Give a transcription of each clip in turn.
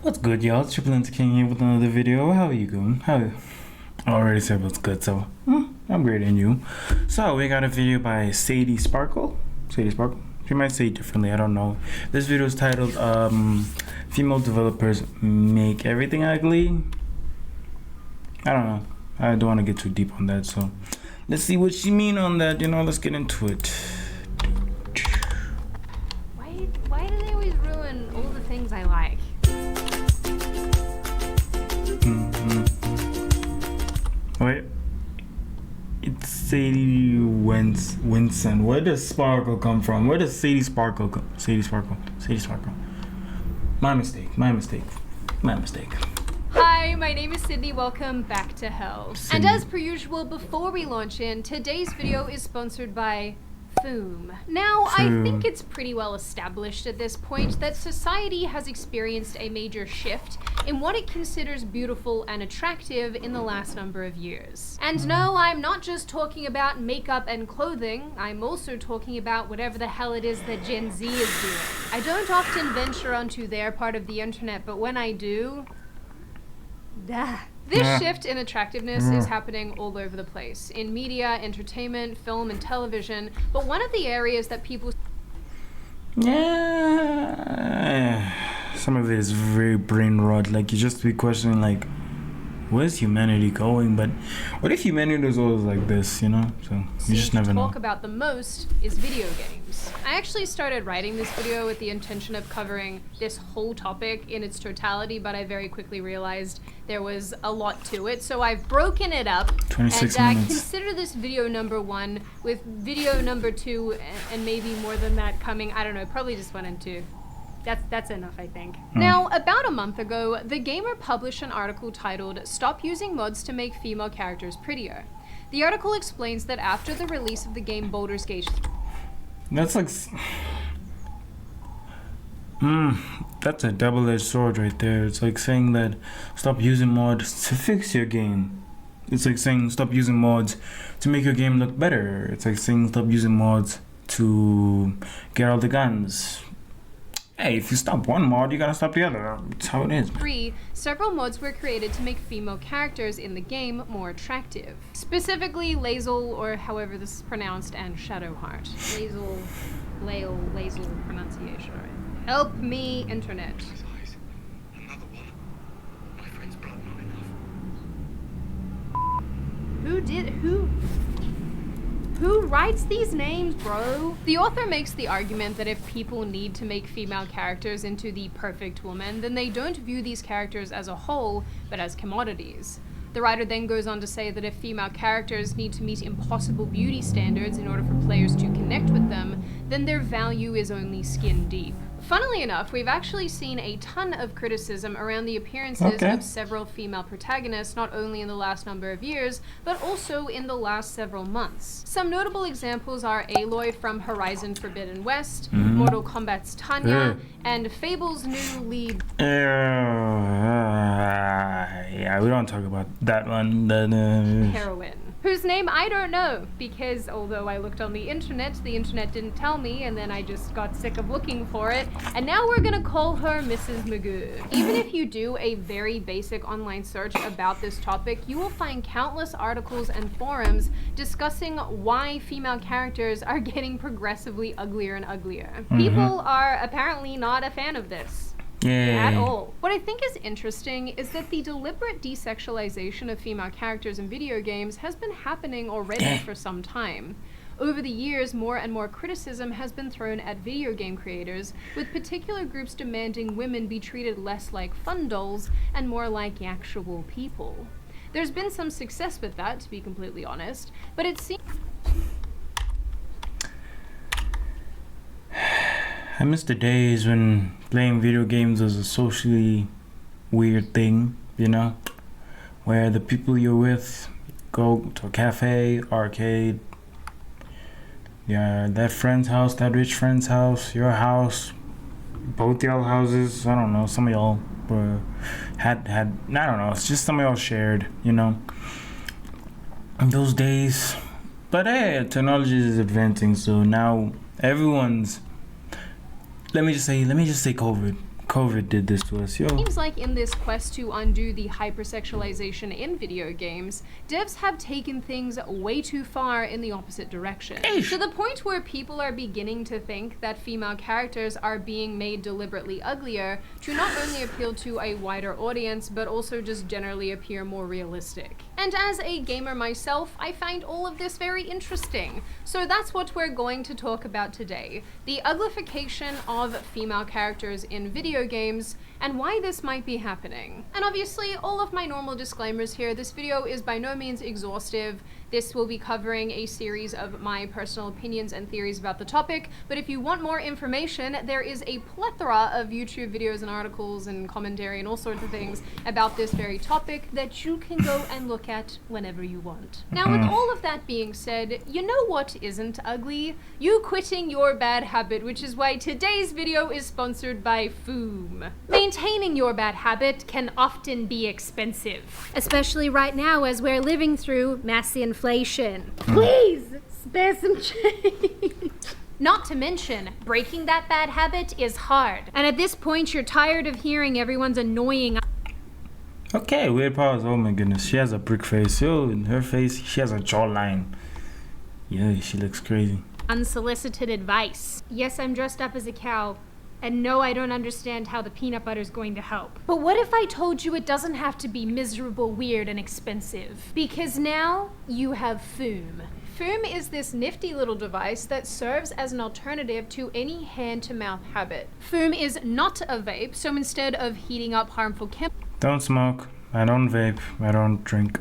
What's good, y'all? It's Triple Into King here with another video. How are you going? I already said what's good, so I'm great, and you? So we got a video by Sadie Sparkle. Sadie Sparkle. She might say it differently. I don't know. This video is titled "Female Developers Make Everything Ugly." I don't know. I don't want to get too deep on that. So let's see what she mean on that. Let's get into it. Why do they always ruin all the things I like? Wait. It's Sadie Winston. Where does Sparkle come from? Where does Sadie Sparkle come? Sadie Sparkle. My mistake. Hi, my name is Sydney. Welcome back to hell. Sydney. And as per usual, before we launch in, today's video is sponsored by Foom. Now, I Foom. think it's pretty well established at this point that society has experienced a major shift in what it considers beautiful and attractive in the last number of years. And no, I'm not just talking about makeup and clothing, I'm also talking about whatever the hell it is that Gen Z is doing. I don't often venture onto their part of the internet, but when I do, this shift in attractiveness is happening all over the place, in media, entertainment, film, and television, but one of the areas that people Some of it is very brain rot. Like, you just be questioning, like, where's humanity going? But what if humanity was always like this, So you just never know. talk about the most is video games. I actually started writing this video with the intention of covering this whole topic in its totality, but I very quickly realized there was a lot to it, so I've broken it up 26 and minutes. consider this video number 1 with video number 2 and maybe more than that coming. I don't know, probably just 1 and 2. That's enough, I think. Now, about a month ago, The Gamer published an article titled "Stop Using Mods to Make Female Characters Prettier." The article explains that after the release of the game Baldur's Gate That's like, that's a double-edged sword right there. It's like saying that stop using mods to fix your game. It's like saying stop using mods to make your game look better. It's like saying stop using mods to get all the guns. Hey, if you stop one mod, you gotta stop the other. That's how it is. 3, several mods were created to make female characters in the game more attractive. Specifically, Lae'zel, or however this is pronounced, and Shadowheart. Lae'zel pronunciation. Right? Help me, internet. Another one. My friend's blood not enough. Who writes these names, bro? The author makes the argument that if people need to make female characters into the perfect woman, then they don't view these characters as a whole, but as commodities. The writer then goes on to say that if female characters need to meet impossible beauty standards in order for players to connect with them, then their value is only skin deep. Funnily enough, we've actually seen a ton of criticism around the appearances of several female protagonists, not only in the last number of years, but also in the last several months. Some notable examples are Aloy from Horizon Forbidden West, Mortal Kombat's Tanya, and Fable's new lead Yeah, we don't talk about that one. heroine, whose name I don't know, because although I looked on the internet didn't tell me, and then I just got sick of looking for it, and now we're gonna call her Mrs. Magoo. Even if you do a very basic online search about this topic, you will find countless articles and forums discussing why female characters are getting progressively uglier and uglier. People are apparently not a fan of this. At all. What I think is interesting is that the deliberate desexualization of female characters in video games has been happening already for some time. Over the years, more and more criticism has been thrown at video game creators, with particular groups demanding women be treated less like fun dolls and more like actual people. There's been some success with that, to be completely honest, but it seems I miss the days when playing video games was a socially weird thing, where the people you're with go to a cafe, arcade, that friend's house, that rich friend's house, your house, both y'all houses. I don't know, some of y'all had I don't know, it's just some of y'all shared, in those days. But hey, technology is advancing, so now everyone's let me just say COVID. COVID did this to us, yo. Seems like in this quest to undo the hypersexualization in video games, devs have taken things way too far in the opposite direction. To the point where people are beginning to think that female characters are being made deliberately uglier to not only appeal to a wider audience, but also just generally appear more realistic. And as a gamer myself, I find all of this very interesting. So that's what we're going to talk about today. The uglification of female characters in video games, and why this might be happening. And obviously, all of my normal disclaimers here, this video is by no means exhaustive. This will be covering a series of my personal opinions and theories about the topic, but if you want more information, there is a plethora of YouTube videos and articles and commentary and all sorts of things about this very topic that you can go and look at whenever you want. Now, with all of that being said, you know what isn't ugly? You quitting your bad habit, which is why today's video is sponsored by Foom. Maintaining your bad habit can often be expensive, especially right now as we're living through mass inflation. Please spare some change. Not to mention, breaking that bad habit is hard. And at this point, you're tired of hearing everyone's annoying. Okay, weird pause. Oh my goodness, she has a brick face. Yo, in her face, she has a jawline. Yeah, she looks crazy. Unsolicited advice. Yes, I'm dressed up as a cow. And no, I don't understand how the peanut butter is going to help. But what if I told you it doesn't have to be miserable, weird, and expensive? Because now you have Foom. Foom is this nifty little device that serves as an alternative to any hand-to-mouth habit. Foom is not a vape, so instead of heating up harmful Don't smoke. I don't vape. I don't drink.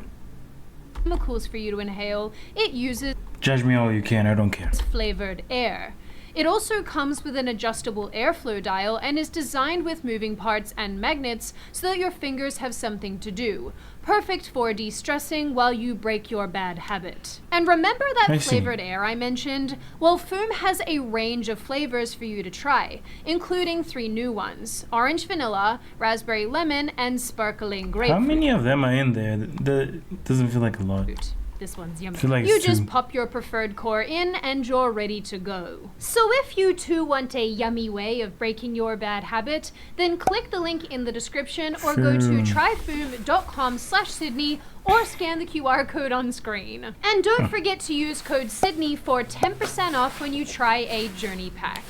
chemicals for you to inhale, it uses Judge me all you can. I don't care. flavored air. It also comes with an adjustable airflow dial and is designed with moving parts and magnets so that your fingers have something to do. Perfect for de-stressing while you break your bad habit. And remember that flavored air I mentioned? Well, Foom has a range of flavors for you to try, including 3 new ones: orange vanilla, raspberry lemon, and sparkling grapefruit. How many of them are in there? That doesn't feel like a lot. This one's yummy. Feel like You it's just two. pop your preferred core in and you're ready to go. So if you too want a yummy way of breaking your bad habit, then click the link in the description or go to tryfoom.com/Sydney or scan the QR code on screen. And don't forget to use code Sydney for 10% off when you try a journey pack.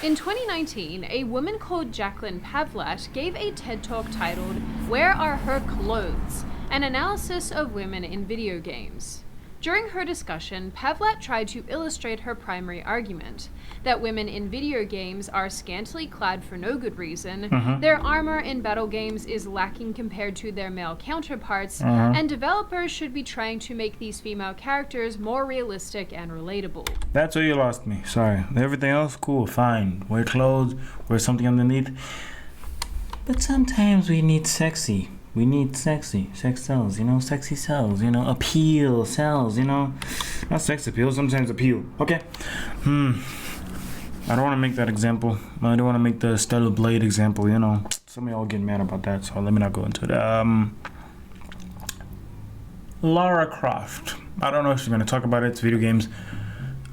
In 2019, a woman called Jacqueline Pavlat gave a TED Talk titled, "Where Are Her Clothes?" An analysis of women in video games. During her discussion, Pavlat tried to illustrate her primary argument, that women in video games are scantily clad for no good reason, their armor in battle games is lacking compared to their male counterparts, and developers should be trying to make these female characters more realistic and relatable. That's where you lost me. Sorry. Everything else, cool, fine. Wear clothes, wear something underneath. But sometimes we need sexy. We need sexy. Sex sells, you know? Sexy sells, you know? Appeal sells, you know? Not sex appeal, sometimes appeal. Okay. I don't want to make that example. I don't want to make the Stellar Blade example, you know? Some of y'all get mad about that, so let me not go into it. Lara Croft. I don't know if she's going to talk about it. It's video games.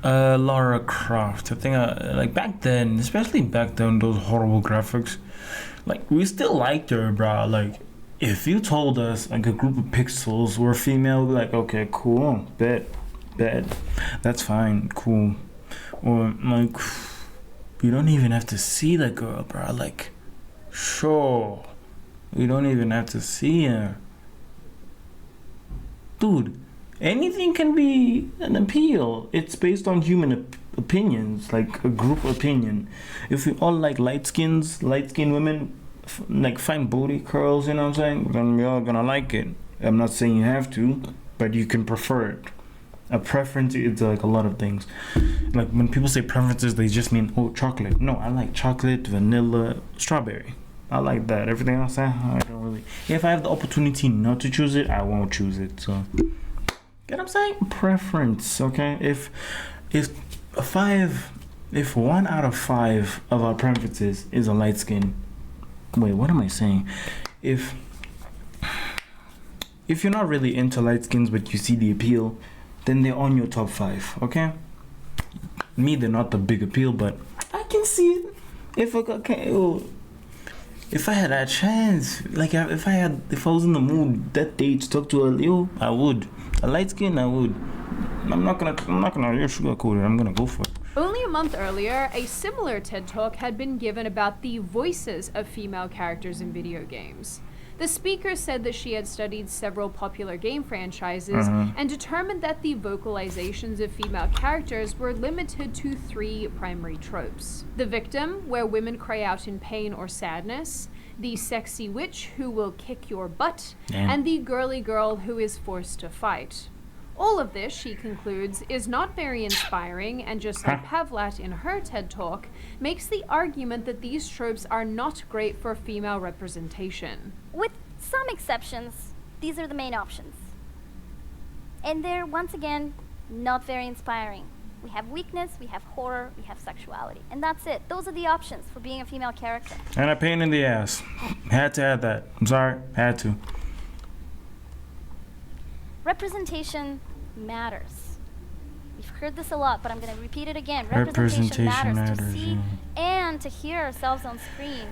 Lara Croft. I think, like, back then, especially back then, those horrible graphics, like, we still liked her, bro. Like, if you told us, like, a group of pixels were female, we'd be like, okay, cool, bet, that's fine, cool. Or, like, you don't even have to see the girl, bro. Like, sure, we don't even have to see her. Dude, anything can be an appeal. It's based on human opinions, like a group opinion. If we all like light-skinned women, like fine booty curls, you know what I'm saying, then we're all gonna like it. I'm not saying you have to, but you can prefer it. A preference is like a lot of things. Like when people say preferences, they just mean, oh, chocolate. No, I like chocolate, vanilla, strawberry. I like that. Everything else, I don't really. If I have the opportunity not to choose it, I won't choose it. So, get what I'm saying? Preference, okay? If 1 out of 5 of our preferences is a light skin. Wait, what am I saying? If you're not really into light skins but you see the appeal, then they're on your top 5, okay? Me, they're not the big appeal, but I can see it. If I had that chance, like if I was in the mood that day to talk to a Leo, I would. A light skin, I would. I'm not gonna sugarcoat it. I'm gonna go for it. Only a month earlier, a similar TED Talk had been given about the voices of female characters in video games. The speaker said that she had studied several popular game franchises and determined that the vocalizations of female characters were limited to 3 primary tropes. The victim, where women cry out in pain or sadness, the sexy witch who will kick your butt, and the girly girl who is forced to fight. All of this, she concludes, is not very inspiring, and just like Pavlat in her TED Talk, makes the argument that these tropes are not great for female representation. With some exceptions, these are the main options. And they're, once again, not very inspiring. We have weakness, we have horror, we have sexuality. And that's it. Those are the options for being a female character. And a pain in the ass. Had to add that. I'm sorry, had to. Representation matters. We've heard this a lot, but I'm going to repeat it again. Representation matters. To see and to hear ourselves on screen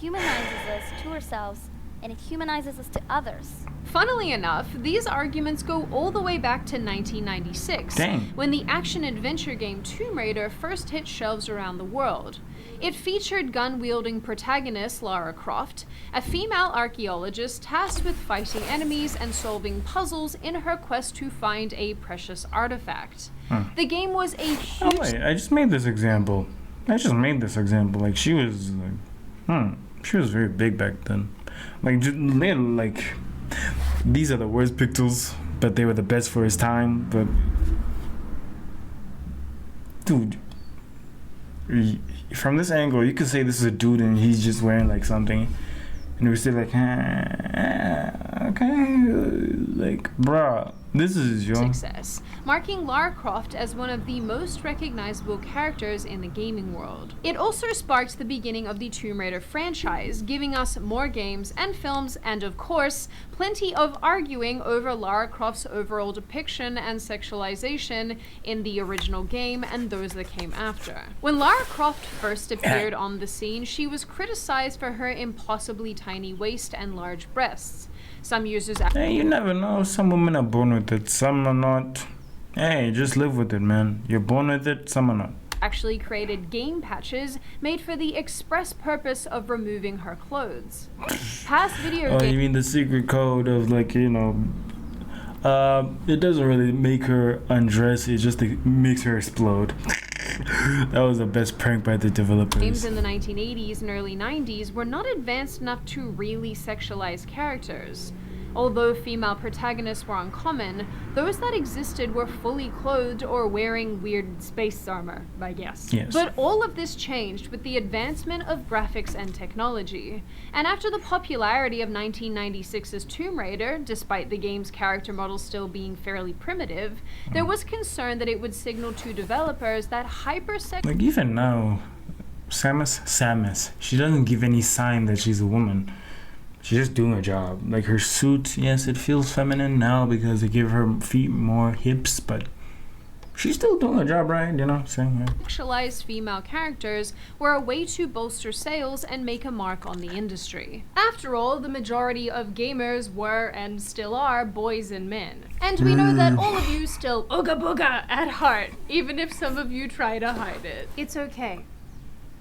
humanizes us to ourselves, and it humanizes us to others. Funnily enough, these arguments go all the way back to 1996, when the action-adventure game Tomb Raider first hit shelves around the world. It featured gun-wielding protagonist Lara Croft, a female archaeologist tasked with fighting enemies and solving puzzles in her quest to find a precious artifact. The game was a huge... Oh wait, I just made this example. Like she was she was very big back then. Like these are the worst pixels, but they were the best for his time. But dude, from this angle, you could say this is a dude and he's just wearing like something, and we say like, okay, like, bruh, this is your success, marking Lara Croft as one of the most recognizable characters in the gaming world. It also sparked the beginning of the Tomb Raider franchise, giving us more games and films, and of course, plenty of arguing over Lara Croft's overall depiction and sexualization in the original game and those that came after. When Lara Croft first appeared on the scene, she was criticized for her impossibly tiny waist and large breasts. Some users... Hey, you never know. Some women are born with it, some are not. Hey, just live with it, man. You're born with it, some are not. Actually created game patches made for the express purpose of removing her clothes. Past video games... Oh, you mean the secret code of, like, you know... it doesn't really make her undress, it just makes her explode. That was the best prank by the developers. Games in the 1980s and early 90s were not advanced enough to really sexualize characters. Although female protagonists were uncommon, those that existed were fully clothed or wearing weird space armor, I guess. Yes. But all of this changed with the advancement of graphics and technology. And after the popularity of 1996's Tomb Raider, despite the game's character model still being fairly primitive, there was concern that it would signal to developers that hypersex... Like, even now, Samus, she doesn't give any sign that she's a woman. She's just doing her job. Like, her suit, yes, it feels feminine now because they give her feet more hips, but she's still doing her job, right? You know what I'm saying? Yeah. Sexualized female characters were a way to bolster sales and make a mark on the industry. After all, the majority of gamers were, and still are, boys and men. And we know that all of you still ooga booga at heart, even if some of you try to hide it. It's okay.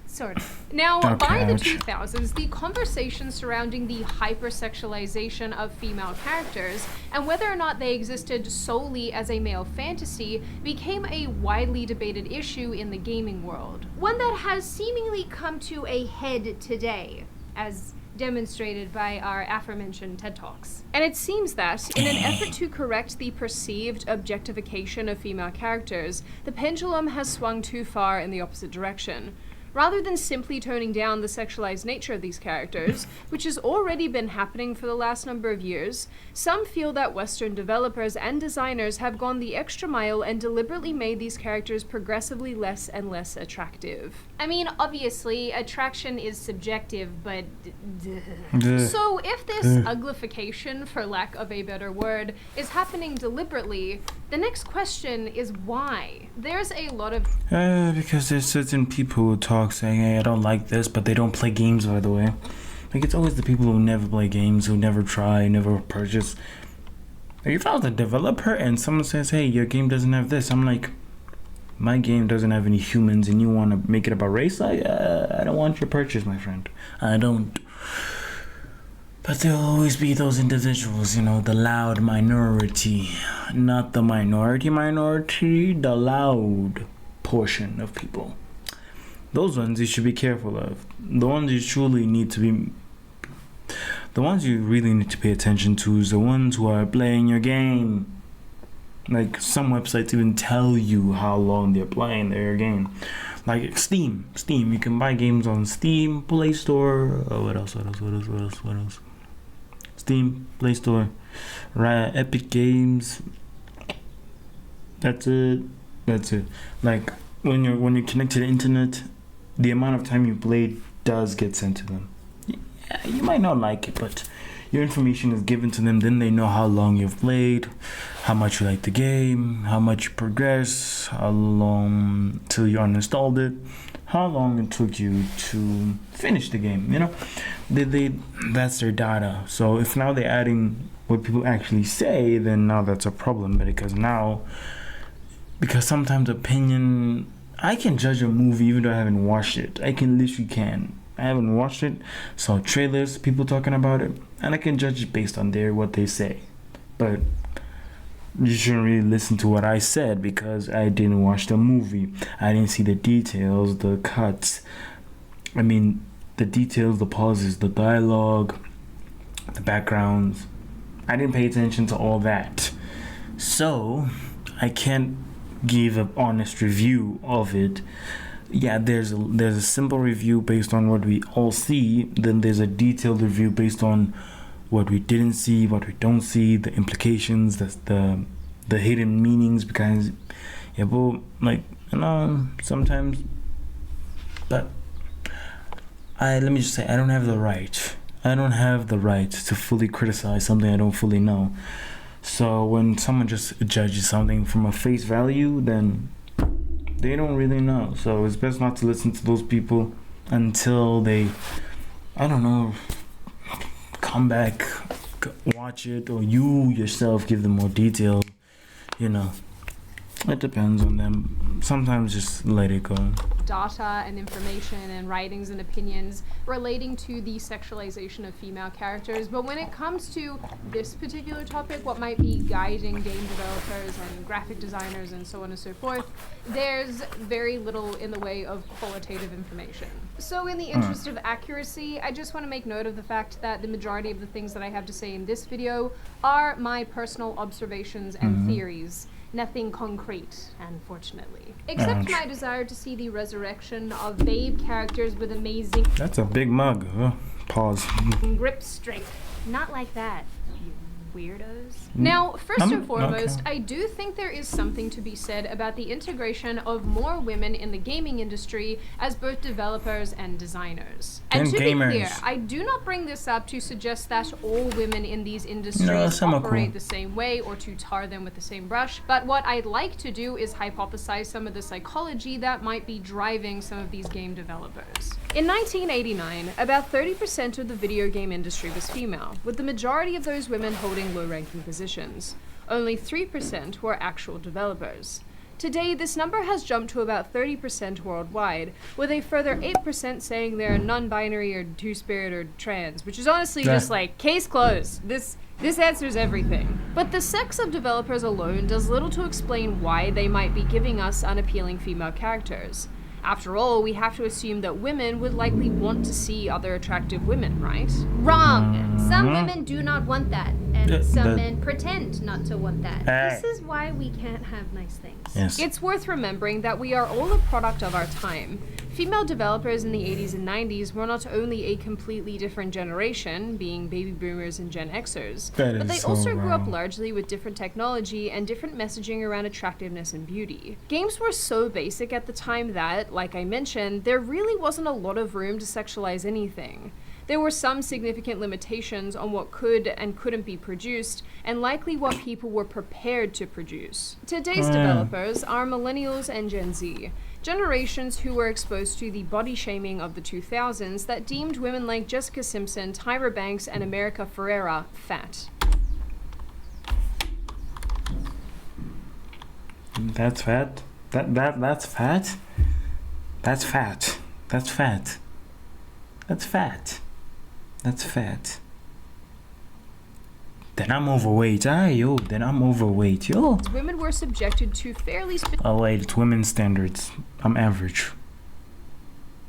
Sort of. Now, by the 2000s, the conversation surrounding the hypersexualization of female characters and whether or not they existed solely as a male fantasy became a widely debated issue in the gaming world. One that has seemingly come to a head today, as demonstrated by our aforementioned TED Talks. And it seems that, in an effort to correct the perceived objectification of female characters, the pendulum has swung too far in the opposite direction. Rather than simply toning down the sexualized nature of these characters, which has already been happening for the last number of years, some feel that Western developers and designers have gone the extra mile and deliberately made these characters progressively less and less attractive. I mean, obviously, attraction is subjective, but... So if this uglification, for lack of a better word, is happening deliberately, the next question is why? There's a lot of... Because there's certain people who talk saying, hey, I don't like this, but they don't play games, by the way. Like, it's always the people who never play games, who never try, never purchase. Like, if I was a developer and someone says, hey, your game doesn't have this, I'm like, my game doesn't have any humans and you want to make it about race? I don't want your purchase, my friend. I don't. But there'll always be those individuals, you know, the loud minority. Not the minority, the loud portion of people. Those ones you should be careful of. The ones you truly need to be... The ones you really need to pay attention to is the ones who are playing your game. Like, some websites even tell you how long they're playing their game. Like Steam. You can buy games on Steam, Play Store. What else? Steam, Play Store, right? Epic Games. That's it. Like, when you connect to the internet, the amount of time you played does get sent to them. Yeah, you might not like it, but your information is given to them. Then they know how long you've played, how much you like the game, how much you progress, how long till you uninstalled it, how long it took you to finish the game. You know, that's their data. So if now they're adding what people actually say, then now that's a problem. Because sometimes opinion, I can judge a movie even though I haven't watched it. I haven't watched it, saw trailers, people talking about it, and I can judge it based on what they say. But you shouldn't really listen to what I said because I didn't watch the movie. I didn't see the details, the cuts. I mean, the details, the pauses, the dialogue, the backgrounds. I didn't pay attention to all that. So, I can't give an honest review of it. Yeah, there's a simple review based on what we all see. Then there's a detailed review based on what we didn't see, what we don't see, the implications, the hidden meanings. Because sometimes. But let me just say, I don't have the right. I don't have the right to fully criticize something I don't fully know. So when someone just judges something from a face value, then they don't really know. So it's best not to listen to those people until they, I don't know, come back, watch it, or you yourself give them more detail. You know, it depends on them. Sometimes just let it go. Data and information and writings and opinions relating to the sexualization of female characters, but when it comes to this particular topic, what might be guiding game developers and graphic designers and so on and so forth, there's very little in the way of qualitative information. So in the interest of accuracy, I just want to make note of the fact that the majority of the things that I have to say in this video are my personal observations and theories. Nothing concrete, unfortunately. Except my desire to see the resurrection of babe characters with amazing... That's a big mug. Pause. ...grip strength. Not like that, you weirdos. Now, first and foremost, I do think there is something to be said about the integration of more women in the gaming industry as both developers and designers. And to be clear, I do not bring this up to suggest that all women in these industries operate the same way or to tar them with the same brush, but what I'd like to do is hypothesize some of the psychology that might be driving some of these game developers. In 1989, about 30% of the video game industry was female, with the majority of those women holding low-ranking positions. Only 3% were actual developers. Today, this number has jumped to about 30% worldwide, with a further 8% saying they're non-binary or two-spirit or trans, which is honestly just like, case closed. This answers everything. But the sex of developers alone does little to explain why they might be giving us unappealing female characters. After all, we have to assume that women would likely want to see other attractive women, right? Wrong! Some women do not want that, and some men pretend not to want that. This is why we can't have nice things. Yes. It's worth remembering that we are all a product of our time. Female developers in the 80s and 90s were not only a completely different generation, being baby boomers and Gen Xers, but they also grew up largely with different technology and different messaging around attractiveness and beauty. Games were so basic at the time that, like I mentioned, there really wasn't a lot of room to sexualize anything. There were some significant limitations on what could and couldn't be produced, and likely what people were prepared to produce. Today's developers are millennials and Gen Z. Generations who were exposed to the body shaming of the 2000s that deemed women like Jessica Simpson, Tyra Banks, and America Ferrera fat. That's fat? That's fat? That's fat. That's fat. That's fat. That's fat. Then I'm overweight. Then I'm overweight. Yo. Women were subjected to fairly Oh wait, it's women's standards. I'm average.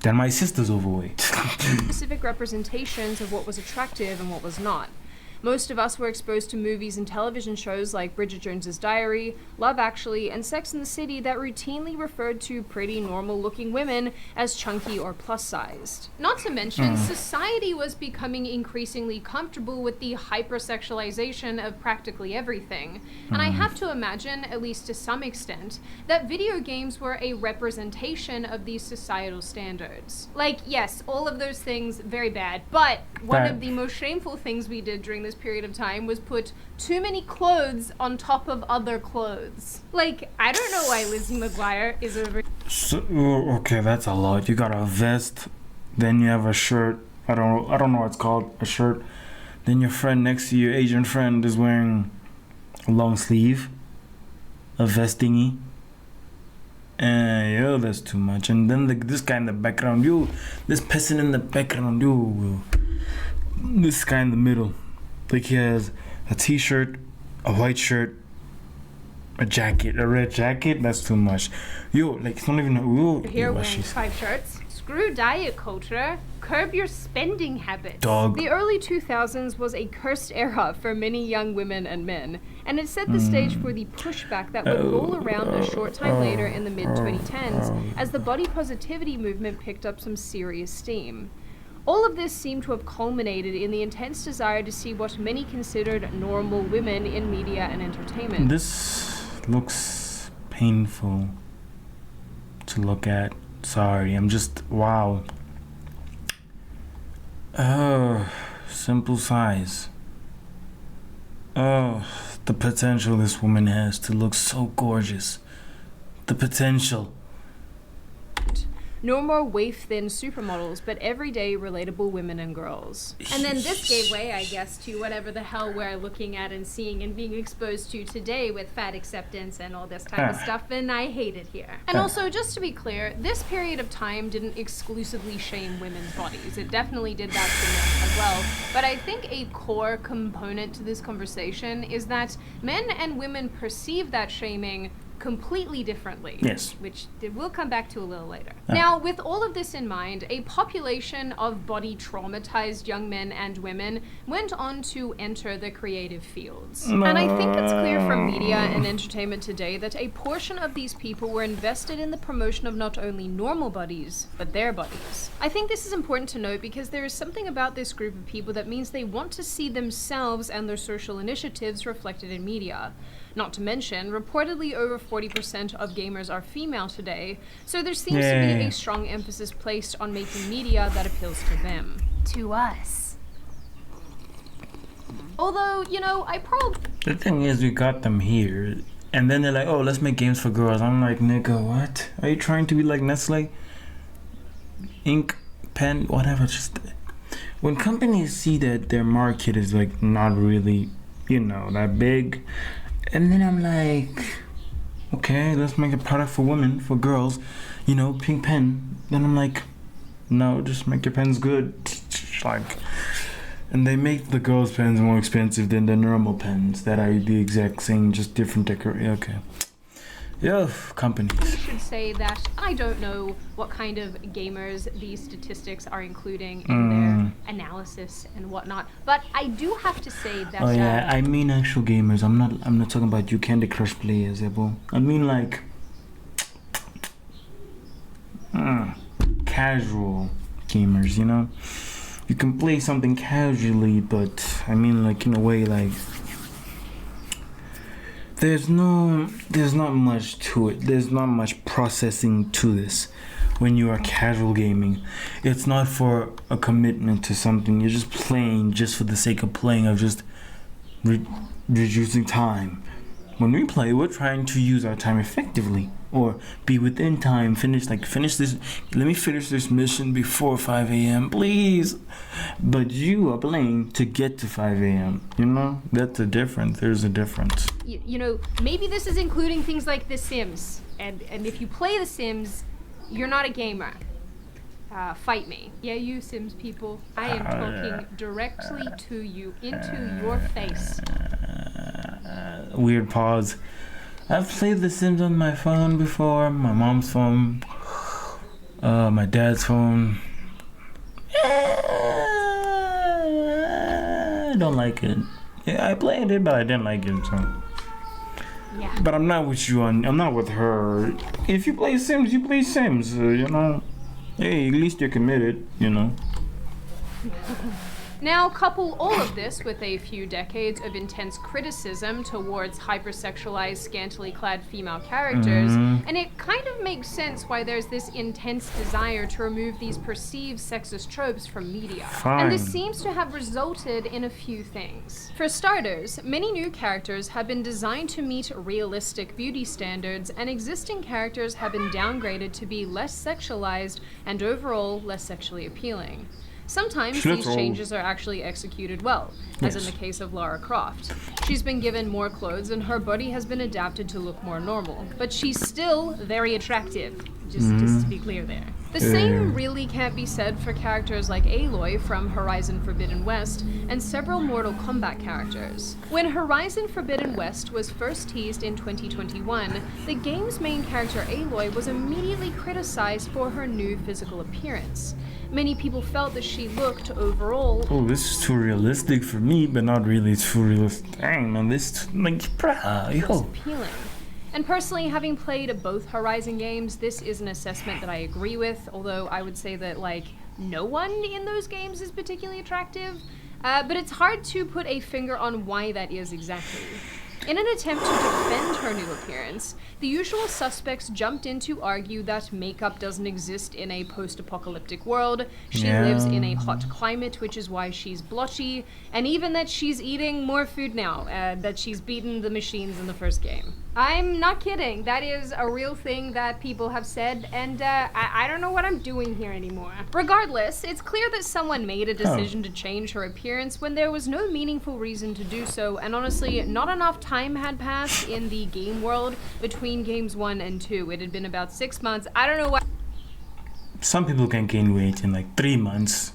Then my sister's overweight. specific representations of what was attractive and what was not. Most of us were exposed to movies and television shows like Bridget Jones's Diary, Love Actually, and Sex and the City that routinely referred to pretty normal-looking women as chunky or plus-sized. Not to mention, society was becoming increasingly comfortable with the hypersexualization of practically everything. And I have to imagine, at least to some extent, that video games were a representation of these societal standards. Like, yes, all of those things, very bad, but one of the most shameful things we did during this period of time was put too many clothes on top of other clothes. Like, I don't know why Lizzie McGuire is over. So, okay, that's a lot. You got a vest, then you have a shirt. I don't know what it's called. A shirt. Then your friend next to you, Asian friend, is wearing a long sleeve, a vest thingy. Yo, that's too much. And then this guy in the background, this person in the background, this guy in the middle. Like he has a t-shirt, a white shirt, a jacket, a red jacket. That's too much. Like it's not even Here wearing 5 shirts. Screw diet culture. Curb your spending habits. Dog. The early 2000s was a cursed era for many young women and men, and it set the stage for the pushback that would roll around a short time later in the mid-2010s as the body positivity movement picked up some serious steam. All of this seemed to have culminated in the intense desire to see what many considered normal women in media and entertainment. This looks painful to look at. Sorry, I'm just, wow. Oh, simple size. Oh, the potential this woman has to look so gorgeous. The potential. No more waif-thin supermodels, but everyday relatable women and girls. And then this gave way, I guess, to whatever the hell we're looking at and seeing and being exposed to today with fat acceptance and all this type of stuff, and I hate it here. And also, just to be clear, this period of time didn't exclusively shame women's bodies. It definitely did that to men as well. But I think a core component to this conversation is that men and women perceive that shaming completely differently. Yes. Which we'll come back to a little later. Now, with all of this in mind, a population of body traumatized young men and women went on to enter the creative fields. And I think it's clear from media and entertainment today that a portion of these people were invested in the promotion of not only normal bodies, but their bodies. I think this is important to note because there is something about this group of people that means they want to see themselves and their social initiatives reflected in media. Not to mention, reportedly over 40% of gamers are female today, so there seems to be a strong emphasis placed on making media that appeals to them. To us. Although, I probably... The thing is, we got them here, and then they're like, oh, let's make games for girls. I'm like, nigga, what? Are you trying to be like Nestle? Ink, pen, whatever, just... When companies see that their market is, like, not really, that big... And then I'm like, okay, let's make a product for women, for girls, pink pen. Then I'm like, no, just make your pens good. Like, and they make the girls' pens more expensive than the normal pens that are the exact same, just different decoration. Okay. Yeah, companies. I should say that I don't know what kind of gamers these statistics are including in their analysis and whatnot, but I do have to say that. Oh yeah, I mean actual gamers. I'm not talking about you Candy Crush players, Ebo. I mean like casual gamers. You can play something casually, but I mean like in a way like. There's not much to it. There's not much processing to this when you are casual gaming. It's not for a commitment to something. You're just playing just for the sake of playing, of just reducing time. When we play, we're trying to use our time effectively. or be within time. Finish this. Let me finish this mission before 5 a.m. please. But you are playing to get to 5 a.m. You know, that's a difference. There's a difference. You know, maybe this is including things like The Sims, and if you play The Sims, you're not a gamer. Fight me. Yeah, you Sims people. I am talking directly to you, into your face. Weird pause. I've played The Sims on my phone before, my mom's phone, my dad's phone. I don't like it. Yeah, I played it, but I didn't like it, so. Yeah. But I'm not with you I'm not with her. If you play Sims, you play Sims, you know. Hey, at least you're committed, you know. Now, couple all of this with a few decades of intense criticism towards hypersexualized, scantily clad female characters, and it kind of makes sense why there's this intense desire to remove these perceived sexist tropes from media. Fine. And this seems to have resulted in a few things. For starters, many new characters have been designed to meet realistic beauty standards, and existing characters have been downgraded to be less sexualized and overall less sexually appealing. Sometimes these changes are actually executed well, as in the case of Lara Croft. She's been given more clothes and her body has been adapted to look more normal, but she's still very attractive, just to be clear there. The same really can't be said for characters like Aloy from Horizon Forbidden West and several Mortal Kombat characters. When Horizon Forbidden West was first teased in 2021, the game's main character Aloy was immediately criticized for her new physical appearance. Many people felt that she looked overall... Oh, this is too realistic for me, but not really too realistic. Dang, man, this, like, bruh, yo. appealing. And personally, having played both Horizon games, this is an assessment that I agree with, although I would say that, like, no one in those games is particularly attractive. But it's hard to put a finger on why that is exactly. In an attempt to defend her new appearance, the usual suspects jumped in to argue that makeup doesn't exist in a post-apocalyptic world, she lives in a hot climate, which is why she's blotchy, and even that she's eating more food now, that she's beaten the machines in the first game. I'm not kidding. That is a real thing that people have said, and I don't know what I'm doing here anymore. Regardless, it's clear that someone made a decision to change her appearance when there was no meaningful reason to do so, and honestly, not enough time had passed in the game world between games 1 and 2. It had been about 6 months. I don't know why. Some people can gain weight in like 3 months.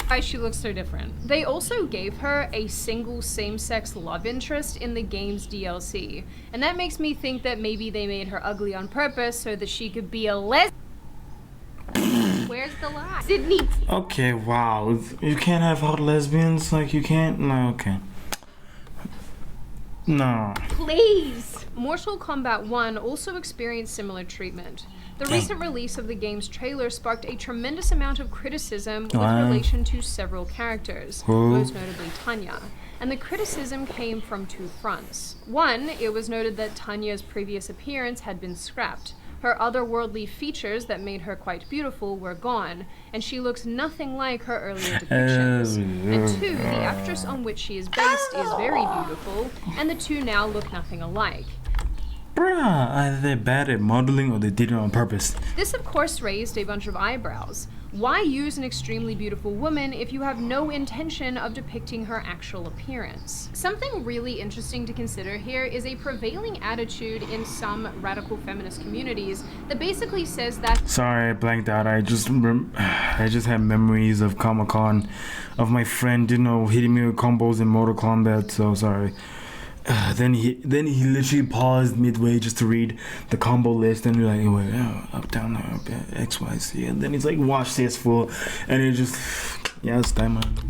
Why she looks so different. They also gave her a single same-sex love interest in the game's DLC, and that makes me think that maybe they made her ugly on purpose so that she could be a Where's the lie? Sydney! Okay, wow. You can't have hot lesbians? Like, you can't? No, okay. No. Please! Mortal Kombat 1 also experienced similar treatment. The recent release of the game's trailer sparked a tremendous amount of criticism with relation to several characters, most notably Tanya. And the criticism came from two fronts. One, it was noted that Tanya's previous appearance had been scrapped. Her otherworldly features that made her quite beautiful were gone, and she looks nothing like her earlier depictions. And two, the actress on which she is based is very beautiful, and the two now look nothing alike. Bruh, either they're bad at modeling or they did it on purpose. This, of course, raised a bunch of eyebrows. Why use an extremely beautiful woman if you have no intention of depicting her actual appearance? Something really interesting to consider here is a prevailing attitude in some radical feminist communities that basically says that— Sorry, I blanked out. I just had memories of Comic-Con, of my friend, you know, hitting me with combos in Mortal Kombat, so sorry. Then he literally paused midway just to read the combo list, and you're like, wait, up, down, up, X, Y, Z, and then he's like, watch this full, and it just, yes, diamond.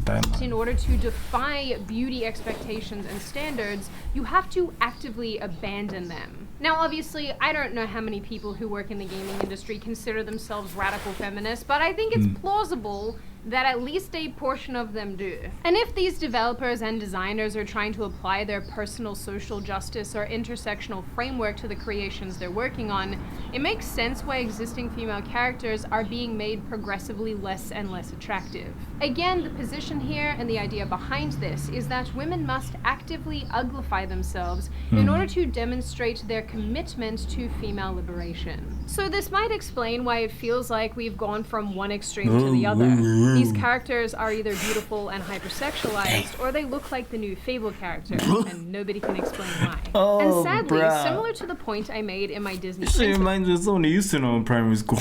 In order to defy beauty expectations and standards, you have to actively abandon them. Now, obviously, I don't know how many people who work in the gaming industry consider themselves radical feminists, but I think it's plausible that at least a portion of them do. And if these developers and designers are trying to apply their personal social justice or intersectional framework to the creations they're working on, it makes sense why existing female characters are being made progressively less and less attractive. Again, the position here and the idea behind this is that women must actively uglify themselves in order to demonstrate their commitment to female liberation. So this might explain why it feels like we've gone from one extreme to the other. These characters are either beautiful and hypersexualized, or they look like the new Fable character, and nobody can explain why. And sadly, similar to the point I made in my Disney This reminds me of someone I used to know in primary school.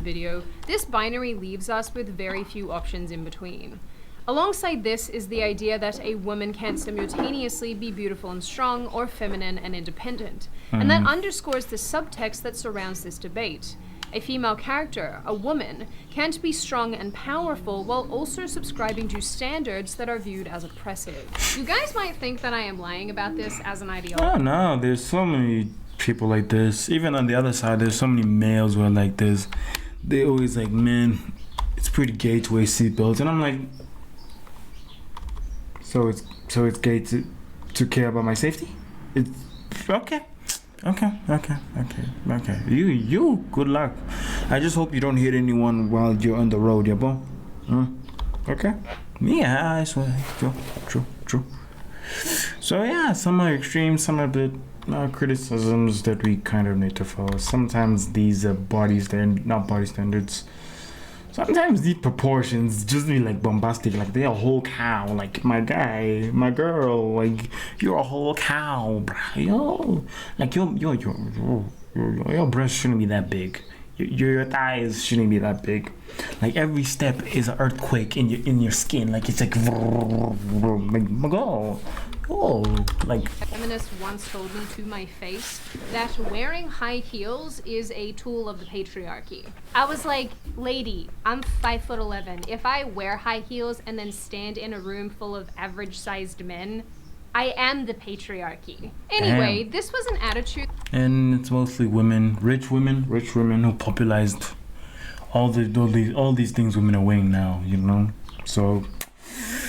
video, this binary leaves us with very few options in between. Alongside this is the idea that a woman can simultaneously be beautiful and strong, or feminine and independent, and that underscores the subtext that surrounds this debate. A female character, a woman, can't be strong and powerful while also subscribing to standards that are viewed as oppressive. You guys might think that I am lying about this as an ideology. Oh no, there's so many people like this. Even on the other side, there's so many males who are like this. They always like, man, it's pretty gay to wear seatbelts, and I'm like, so it's gay to care about my safety? It's okay. Okay. You, good luck. I just hope you don't hit anyone while you're on the road, yeah, bro? Okay? Yeah, I swear. True. So yeah, some are extreme, some are a bit criticisms that we kind of need to follow. Sometimes these not body standards. Sometimes these proportions just be like bombastic, like they're a whole cow, like my guy, my girl, like you're a whole cow, bro. Yo, like your breast shouldn't be that big. Your thighs shouldn't be that big. Like every step is an earthquake in your skin. Like it's like my girl. Oh, like a feminist once told me to my face that wearing high heels is a tool of the patriarchy. I was like, lady, I'm 5'11". If I wear high heels and then stand in a room full of average-sized men, I am the patriarchy. Anyway, This was an attitude. And it's mostly women, rich women who popularized all these things women are wearing now, you know? So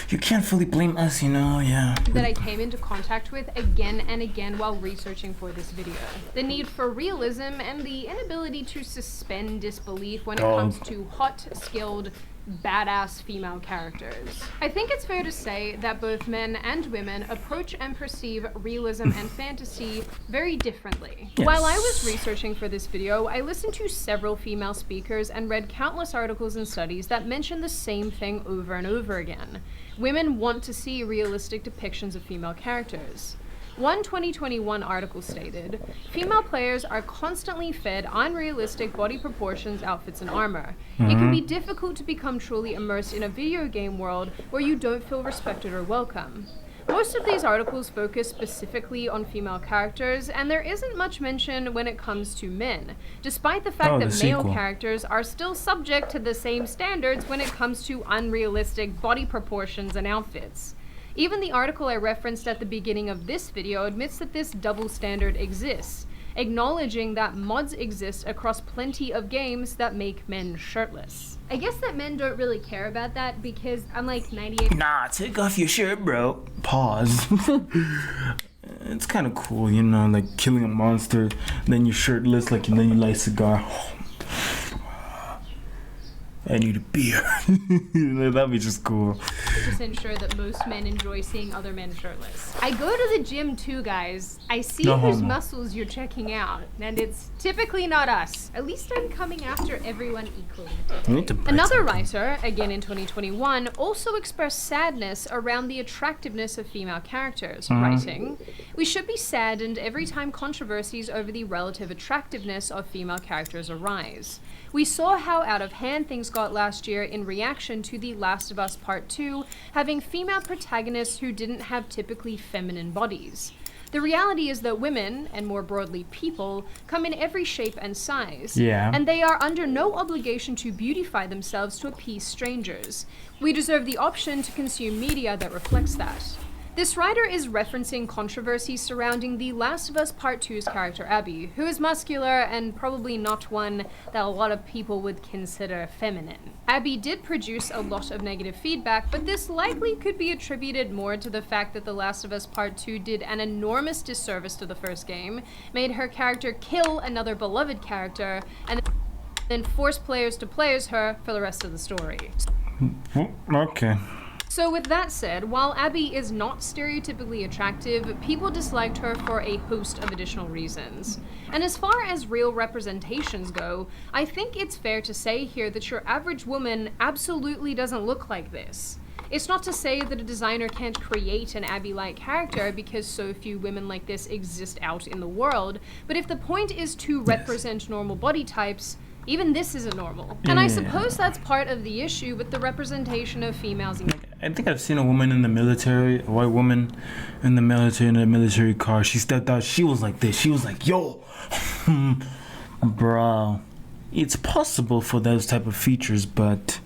you can't fully blame us, you know, yeah. That I came into contact with again and again while researching for this video. The need for realism and the inability to suspend disbelief when it comes to hot, skilled, badass female characters. I think it's fair to say that both men and women approach and perceive realism and fantasy very differently. Yes. While I was researching for this video, I listened to several female speakers and read countless articles and studies that mention the same thing over and over again. Women want to see realistic depictions of female characters. One 2021 article stated, female players are constantly fed unrealistic body proportions, outfits, and armor. It can be difficult to become truly immersed in a video game world where you don't feel respected or welcome. Most of these articles focus specifically on female characters, and there isn't much mention when it comes to men, despite the fact that male characters are still subject to the same standards when it comes to unrealistic body proportions and outfits. Even the article I referenced at the beginning of this video admits that this double standard exists, acknowledging that mods exist across plenty of games that make men shirtless. I guess that men don't really care about that because I'm like 98. Nah, take off your shirt, bro. Pause. It's kind of cool, you know, like killing a monster, then you're shirtless, like, and then you light a cigar. I need a beer. That'd be just cool. Just ensure that most men enjoy seeing other men shirtless. I go to the gym too, guys. I see whose muscles you're checking out, and it's typically not us. At least I'm coming after everyone equally. Another writer, again in 2021, also expressed sadness around the attractiveness of female characters, writing, "We should be saddened every time controversies over the relative attractiveness of female characters arise. We saw how out of hand things got last year in reaction to The Last of Us Part 2 having female protagonists who didn't have typically feminine bodies. The reality is that women, and more broadly people, come in every shape and size, and they are under no obligation to beautify themselves to appease strangers. We deserve the option to consume media that reflects that. This writer is referencing controversy surrounding The Last of Us Part 2's character Abby, who is muscular and probably not one that a lot of people would consider feminine. Abby did produce a lot of negative feedback, but this likely could be attributed more to the fact that The Last of Us Part 2 did an enormous disservice to the first game, made her character kill another beloved character, and then force players to play as her for the rest of the story. Okay. So with that said, while Abby is not stereotypically attractive, people disliked her for a host of additional reasons. And as far as real representations go, I think it's fair to say here that your average woman absolutely doesn't look like this. It's not to say that a designer can't create an Abby-like character because so few women like this exist out in the world, but if the point is to represent normal body types, even this isn't normal. And I suppose that's part of the issue with the representation of females in I think I've seen a woman in the military, a white woman in the military car. She stepped out, she was like this. She was like, yo, bro. It's possible for those type of features, but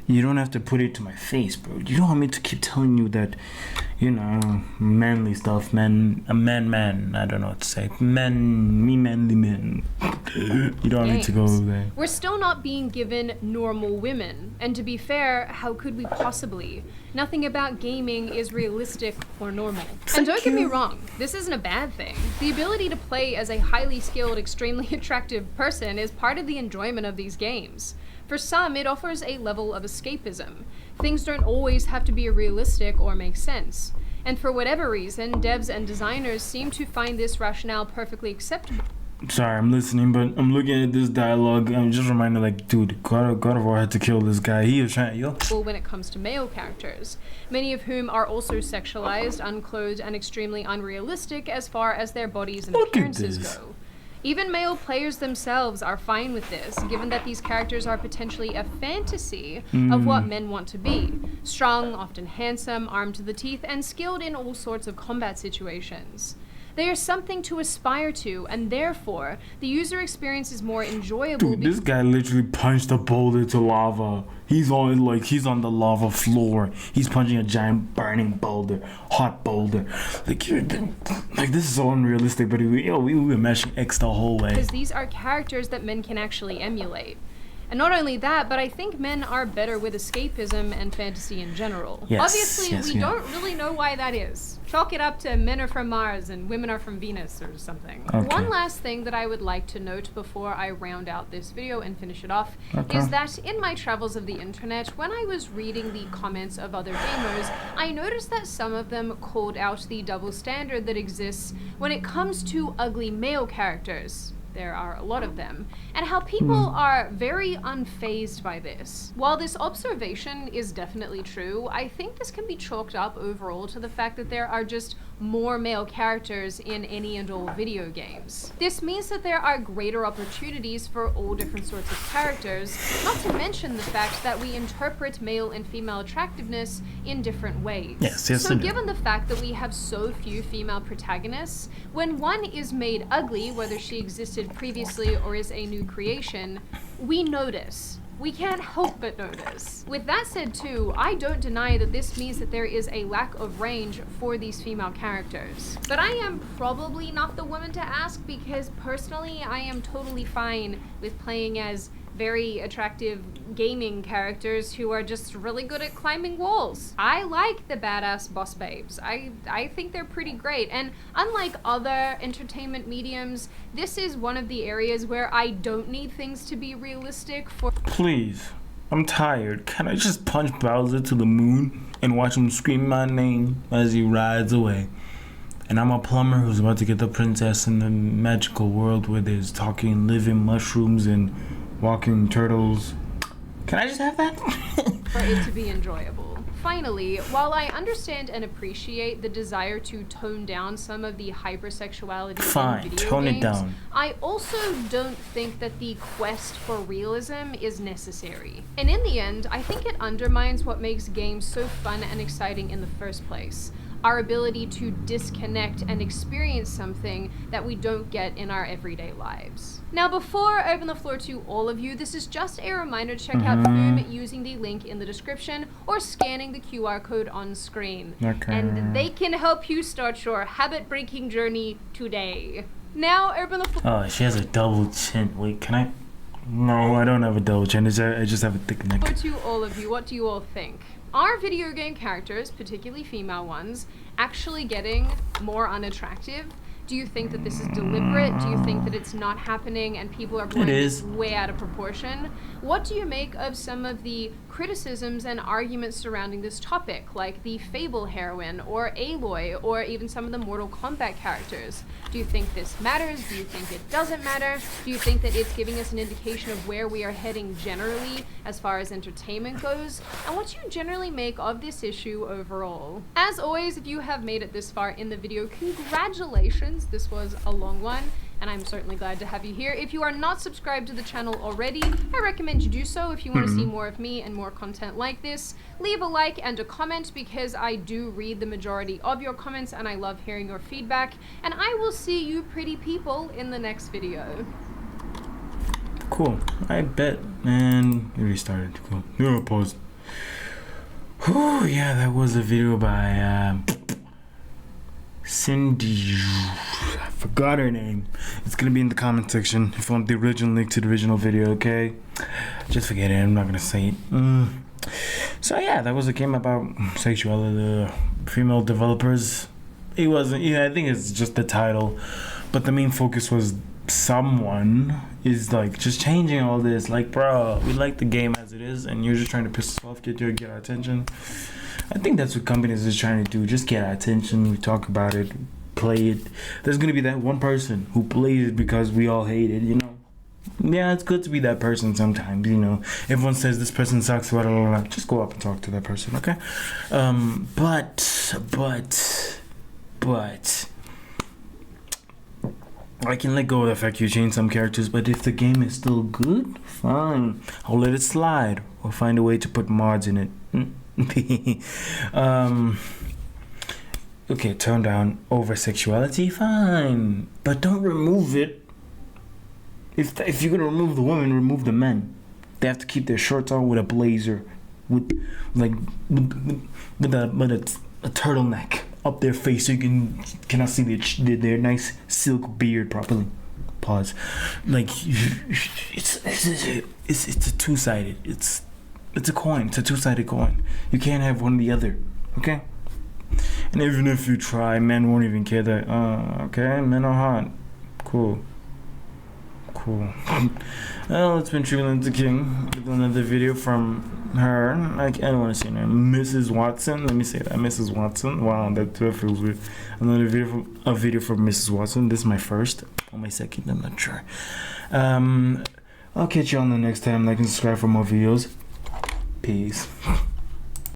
you don't have to put it to my face, bro. You don't want me to keep telling you that, you know, manly stuff, man, I don't know what to say. Manly men. You don't need to go there. We're still not being given normal women. And to be fair, how could we possibly? Nothing about gaming is realistic or normal. And don't get me wrong, this isn't a bad thing. The ability to play as a highly skilled, extremely attractive person is part of the enjoyment of these games. For some, it offers a level of escapism. Things don't always have to be realistic or make sense. And for whatever reason, devs and designers seem to find this rationale perfectly acceptable. Sorry, I'm listening, but I'm looking at this dialogue. I'm just reminded, like, dude, God of War had to kill this guy. He was trying, yo. When it comes to male characters, many of whom are also sexualized, unclothed, and extremely unrealistic as far as their bodies and appearances go. Even male players themselves are fine with this, given that these characters are potentially a fantasy of what men want to be. Strong, often handsome, armed to the teeth, and skilled in all sorts of combat situations. They are something to aspire to, and therefore, the user experience is more enjoyable. Dude, this guy literally punched a boulder to lava. He's on the lava floor. He's punching a giant burning boulder, hot boulder. Like this is so unrealistic, but we were meshing X the whole way. Because these are characters that men can actually emulate. And not only that, but I think men are better with escapism and fantasy in general. Obviously, we don't really know why that is. Chalk it up to men are from Mars and women are from Venus or something. Okay. One last thing that I would like to note before I round out this video and finish it off is that in my travels of the internet, when I was reading the comments of other gamers, I noticed that some of them called out the double standard that exists when it comes to ugly male characters. There are a lot of them, and how people are very unfazed by this. While this observation is definitely true, I think this can be chalked up overall to the fact that there are just more male characters in any and all video games. This means that there are greater opportunities for all different sorts of characters, not to mention the fact that we interpret male and female attractiveness in different ways. So given the fact that we have so few female protagonists, when one is made ugly, whether she existed previously or is a new creation, we notice. We can't help but notice. With that said too, I don't deny that this means that there is a lack of range for these female characters. But I am probably not the woman to ask because personally I am totally fine with playing as very attractive gaming characters who are just really good at climbing walls. I like the badass boss babes. I think they're pretty great, and unlike other entertainment mediums, this is one of the areas where I don't need things to be realistic for— Please, I'm tired. Can I just punch Bowser to the moon and watch him scream my name as he rides away? And I'm a plumber who's about to get the princess in the magical world where there's talking living mushrooms and walking turtles. Can I just have that? For it to be enjoyable. Finally, while I understand and appreciate the desire to tone down some of the hypersexuality in video tone games, it down. I also don't think that the quest for realism is necessary. And in the end, I think it undermines what makes games so fun and exciting in the first place. our ability to disconnect and experience something that we don't get in our everyday lives. Now, before I open the floor to all of you, this is just a reminder to check out Foom using the link in the description or scanning the QR code on screen. Okay. And they can help you start your habit-breaking journey today. Now, open the floor. Oh, she has a double chin. Wait, can I? No, I don't have a double chin. I just have a thick neck. To all of you, what do you all think? Are video game characters, particularly female ones, actually getting more unattractive? Do you think that this is deliberate? Do you think that it's not happening and people are blowing this way out of proportion? What do you make of some of the criticisms and arguments surrounding this topic, like the Fable heroine or Aloy, or even some of the Mortal Kombat characters? Do you think this matters? Do you think it doesn't matter? Do you think that it's giving us an indication of where we are heading generally as far as entertainment goes? And what do you generally make of this issue overall? As always, if you have made it this far in the video, congratulations. This was a long one, and I'm certainly glad to have you here. If you are not subscribed to the channel already, I recommend you do so if you want to see more of me and more content like this. Leave a like and a comment because I do read the majority of your comments and I love hearing your feedback. And I will see you pretty people in the next video. Cool. I bet. And it restarted. Cool. No, pause. Whew, yeah, that was a video by Cindy. I forgot her name. It's gonna be in the comment section if you want the original link to the original video, okay? Just forget it, I'm not gonna say it. So yeah, that was a game about sexuality, female developers. It wasn't, yeah, I think it's just the title, but the main focus was someone is like just changing all this. Like, bro, we like the game as it is and you're just trying to piss us off, get our attention. I think that's what companies is trying to do, just get our attention. We talk about it, play it. There's gonna be that one person who plays it because we all hate it, you know. Yeah, it's good to be that person sometimes, you know. Everyone says this person sucks, blah, blah, blah. Just go up and talk to that person, okay? But I can let go of the fact you change some characters, but if the game is still good, fine. I'll let it slide or find a way to put mods in it. Okay, tone down over sexuality, fine, but don't remove it. If you're gonna remove the women, remove the men. They have to keep their shorts on with a blazer, with a turtleneck up their face so you cannot see their nice silk beard properly. Pause. Like it's a two-sided. It's a coin. It's a two-sided coin. You can't have one or the other. Okay. And even if you try, men won't even care that. Okay, men are hot. Cool. Well, it's been Tribulent the King with another video from her. I don't want to say her name. Mrs. Watson. Let me say that. Mrs. Watson. Wow, that feels weird. Another video from Mrs. Watson. This is my first or my second. I'm not sure. I'll catch you on the next time. Like and subscribe for more videos. Peace.